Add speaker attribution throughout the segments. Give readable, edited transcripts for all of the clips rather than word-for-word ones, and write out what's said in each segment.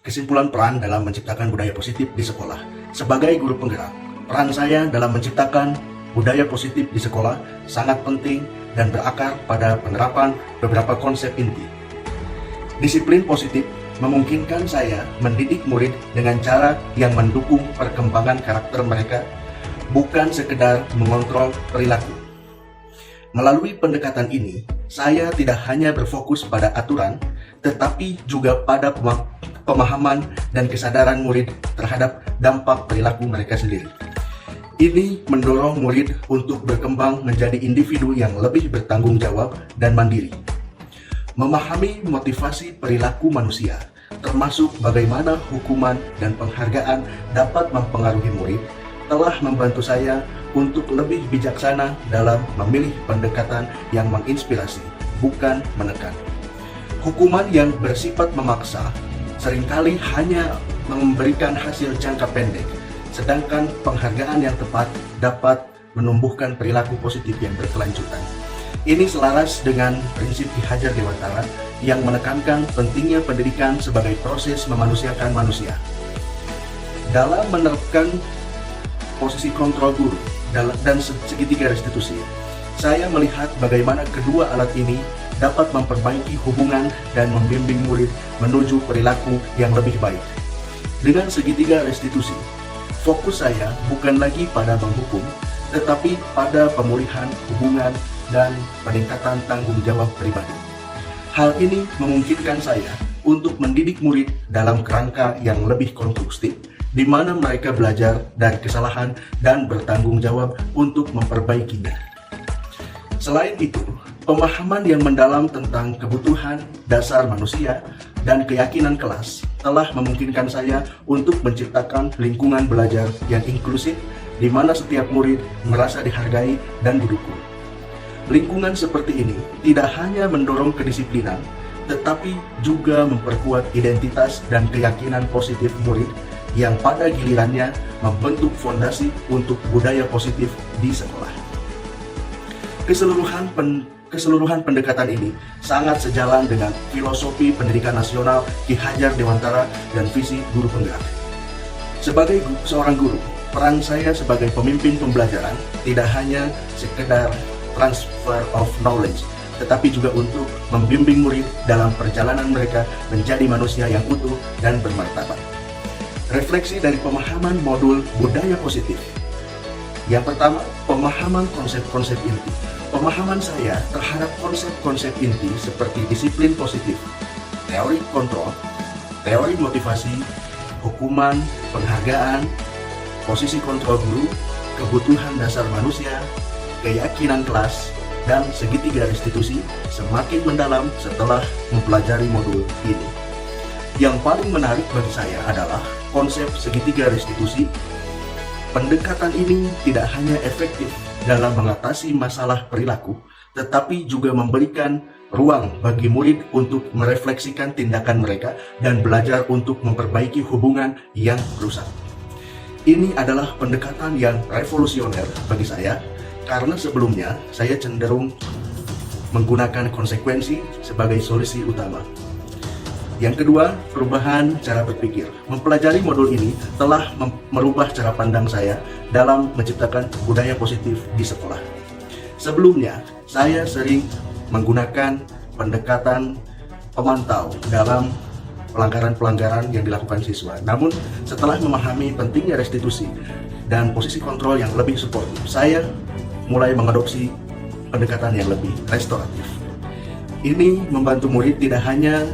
Speaker 1: Kesimpulan peran dalam menciptakan budaya positif di sekolah. Sebagai guru penggerak, peran saya dalam menciptakan budaya positif di sekolah sangat penting dan berakar pada penerapan beberapa konsep inti. Disiplin positif memungkinkan saya mendidik murid dengan cara yang mendukung perkembangan karakter mereka, bukan sekedar mengontrol perilaku. Melalui pendekatan ini, saya tidak hanya berfokus pada aturan, tetapi juga pada pemahaman dan kesadaran murid terhadap dampak perilaku mereka sendiri. Ini mendorong murid untuk berkembang menjadi individu yang lebih bertanggung jawab dan mandiri. Memahami motivasi perilaku manusia, termasuk bagaimana hukuman dan penghargaan dapat mempengaruhi murid, telah membantu saya untuk lebih bijaksana dalam memilih pendekatan yang menginspirasi, bukan menekan. Hukuman yang bersifat memaksa seringkali hanya memberikan hasil jangka pendek, sedangkan penghargaan yang tepat dapat menumbuhkan perilaku positif yang berkelanjutan. Ini selaras dengan prinsip Ki Hajar Dewantara yang menekankan pentingnya pendidikan sebagai proses memanusiakan manusia. Dalam menerapkan posisi kontrol guru dan segitiga restitusi, saya melihat bagaimana kedua alat ini dapat memperbaiki hubungan dan membimbing murid menuju perilaku yang lebih baik. Dengan segitiga restitusi, fokus saya bukan lagi pada menghukum, tetapi pada pemulihan hubungan dan peningkatan tanggung jawab pribadi. Hal ini memungkinkan saya untuk mendidik murid dalam kerangka yang lebih konstruktif, di mana mereka belajar dari kesalahan dan bertanggung jawab untuk memperbaikinya. Selain itu, pemahaman yang mendalam tentang kebutuhan dasar manusia dan keyakinan kelas telah memungkinkan saya untuk menciptakan lingkungan belajar yang inklusif, di mana setiap murid merasa dihargai dan didukung. Lingkungan seperti ini tidak hanya mendorong kedisiplinan, tetapi juga memperkuat identitas dan keyakinan positif murid yang pada gilirannya membentuk fondasi untuk budaya positif di sekolah. Keseluruhan pendekatan ini sangat sejalan dengan filosofi pendidikan nasional Ki Hajar Dewantara dan visi guru penggerak. Sebagai seorang guru, peran saya sebagai pemimpin pembelajaran tidak hanya sekedar transfer of knowledge, tetapi juga untuk membimbing murid dalam perjalanan mereka menjadi manusia yang utuh dan bermartabat. Refleksi dari pemahaman modul budaya positif. Yang pertama, pemahaman konsep-konsep inti. Pemahaman saya terhadap konsep-konsep inti seperti disiplin positif, teori kontrol, teori motivasi, hukuman, penghargaan, posisi kontrol guru, kebutuhan dasar manusia, keyakinan kelas, dan segitiga restitusi semakin mendalam setelah mempelajari modul ini. Yang paling menarik bagi saya adalah konsep segitiga restitusi. Pendekatan ini tidak hanya efektif dalam mengatasi masalah perilaku, tetapi juga memberikan ruang bagi murid untuk merefleksikan tindakan mereka dan belajar untuk memperbaiki hubungan yang rusak. Ini adalah pendekatan yang revolusioner bagi saya, karena sebelumnya saya cenderung menggunakan konsekuensi sebagai solusi utama. Yang kedua, perubahan cara berpikir. Mempelajari modul ini telah merubah cara pandang saya dalam menciptakan budaya positif di sekolah. Sebelumnya, saya sering menggunakan pendekatan pemantau dalam pelanggaran-pelanggaran yang dilakukan siswa. Namun, setelah memahami pentingnya restitusi dan posisi kontrol yang lebih suportif, saya mulai mengadopsi pendekatan yang lebih restoratif. Ini membantu murid tidak hanya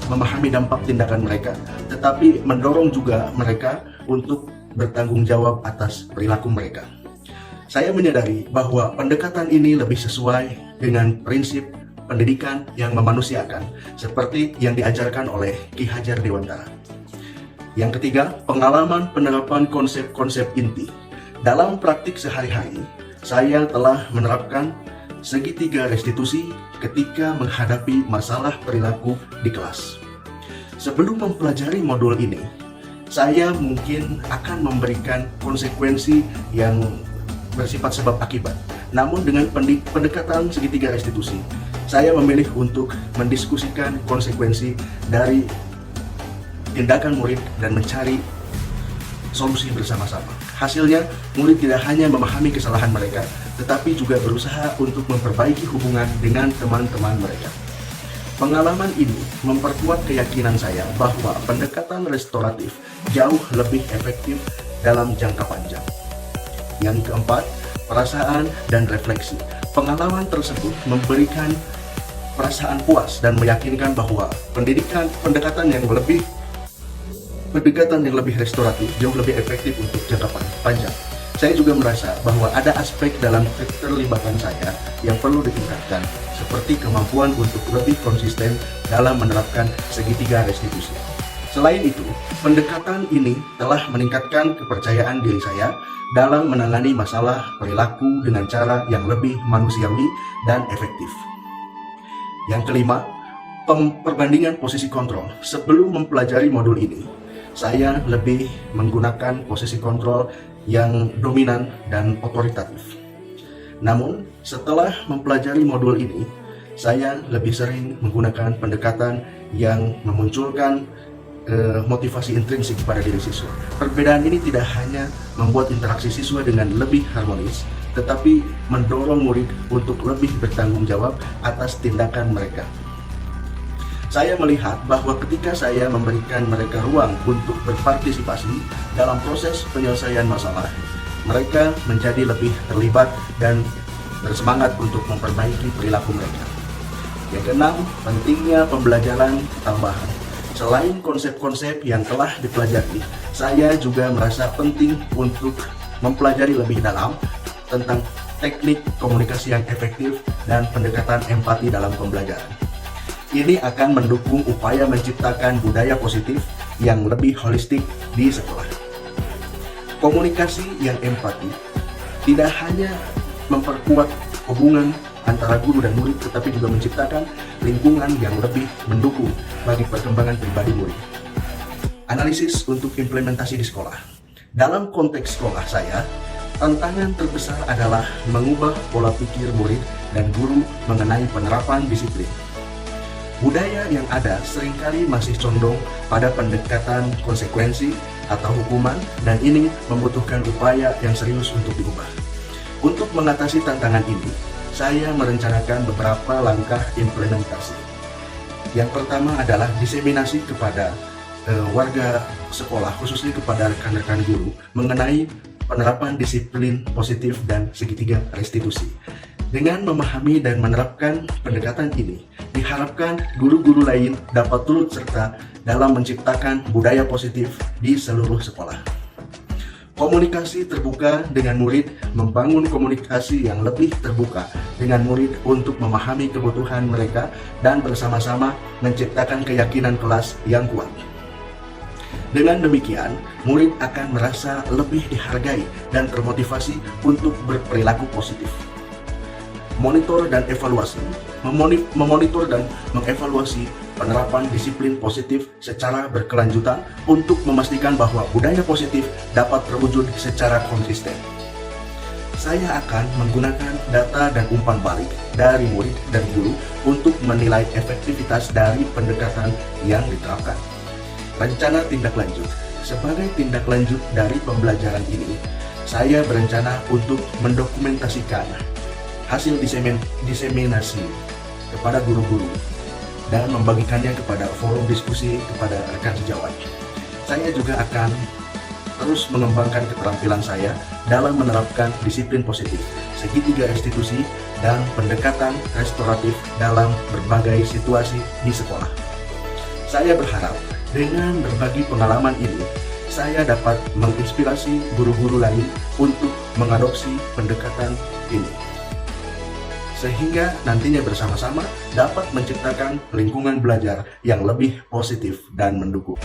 Speaker 1: memahami dampak tindakan mereka, tetapi mendorong juga mereka untuk bertanggung jawab atas perilaku mereka. Saya menyadari bahwa pendekatan ini lebih sesuai dengan prinsip pendidikan yang memanusiakan, seperti yang diajarkan oleh Ki Hajar Dewantara. Yang ketiga, pengalaman penerapan konsep-konsep inti. Dalam praktik sehari-hari, saya telah menerapkan segitiga restitusi ketika menghadapi masalah perilaku di kelas. Sebelum mempelajari modul ini, saya mungkin akan memberikan konsekuensi yang bersifat sebab akibat. Namun dengan pendekatan segitiga restitusi, saya memilih untuk mendiskusikan konsekuensi dari tindakan murid dan mencari solusi bersama-sama. Hasilnya, murid tidak hanya memahami kesalahan mereka, tetapi juga berusaha untuk memperbaiki hubungan dengan teman-teman mereka. Pengalaman ini memperkuat keyakinan saya bahwa pendekatan restoratif jauh lebih efektif dalam jangka panjang. Yang keempat, perasaan dan refleksi. Pengalaman tersebut memberikan perasaan puas dan meyakinkan bahwa pendekatan yang lebih restoratif jauh lebih efektif untuk jangka panjang. Saya juga merasa bahwa ada aspek dalam keterlibatan saya yang perlu ditingkatkan, seperti kemampuan untuk lebih konsisten dalam menerapkan segitiga restitusi. Selain itu, pendekatan ini telah meningkatkan kepercayaan diri saya dalam menangani masalah perilaku dengan cara yang lebih manusiawi dan efektif. Yang kelima, perbandingan posisi kontrol. Sebelum mempelajari modul ini, saya lebih menggunakan posisi kontrol yang dominan dan otoritatif. Namun, setelah mempelajari modul ini, saya lebih sering menggunakan pendekatan yang memunculkan motivasi intrinsik pada diri siswa. Perbedaan ini tidak hanya membuat interaksi siswa dengan lebih harmonis, tetapi mendorong murid untuk lebih bertanggung jawab atas tindakan mereka. Saya melihat bahwa ketika saya memberikan mereka ruang untuk berpartisipasi dalam proses penyelesaian masalah, mereka menjadi lebih terlibat dan bersemangat untuk memperbaiki perilaku mereka. Yang keenam, pentingnya pembelajaran tambahan. Selain konsep-konsep yang telah dipelajari, saya juga merasa penting untuk mempelajari lebih dalam tentang teknik komunikasi yang efektif dan pendekatan empati dalam pembelajaran. Ini akan mendukung upaya menciptakan budaya positif yang lebih holistik di sekolah. Komunikasi yang empati tidak hanya memperkuat hubungan antara guru dan murid, tetapi juga menciptakan lingkungan yang lebih mendukung bagi perkembangan pribadi murid. Analisis untuk implementasi di sekolah. Dalam konteks sekolah saya, tantangan terbesar adalah mengubah pola pikir murid dan guru mengenai penerapan disiplin. Budaya yang ada seringkali masih condong pada pendekatan konsekuensi atau hukuman, dan ini membutuhkan upaya yang serius untuk diubah. Untuk mengatasi tantangan ini, saya merencanakan beberapa langkah implementasi. Yang pertama adalah diseminasi kepada warga sekolah, khususnya kepada rekan-rekan guru, mengenai penerapan disiplin positif dan segitiga restitusi. Dengan memahami dan menerapkan pendekatan ini, diharapkan guru-guru lain dapat turut serta dalam menciptakan budaya positif di seluruh sekolah. Komunikasi terbuka dengan murid, membangun komunikasi yang lebih terbuka dengan murid untuk memahami kebutuhan mereka dan bersama-sama menciptakan keyakinan kelas yang kuat. Dengan demikian, murid akan merasa lebih dihargai dan termotivasi untuk berperilaku positif. Monitor dan evaluasi. Memonitor dan mengevaluasi penerapan disiplin positif secara berkelanjutan untuk memastikan bahwa budaya positif dapat terwujud secara konsisten. Saya akan menggunakan data dan umpan balik dari murid dan guru untuk menilai efektivitas dari pendekatan yang diterapkan. Rencana tindak lanjut. Sebagai tindak lanjut dari pembelajaran ini, saya berencana untuk mendokumentasikan hasil diseminasi kepada guru-guru dan membagikannya kepada forum diskusi kepada rekan sejawat. Saya juga akan terus mengembangkan keterampilan saya dalam menerapkan disiplin positif, segitiga restitusi, dan pendekatan restoratif dalam berbagai situasi di sekolah. Saya berharap dengan berbagi pengalaman ini, saya dapat menginspirasi guru-guru lain untuk mengadopsi pendekatan ini, sehingga nantinya bersama-sama dapat menciptakan lingkungan belajar yang lebih positif dan mendukung.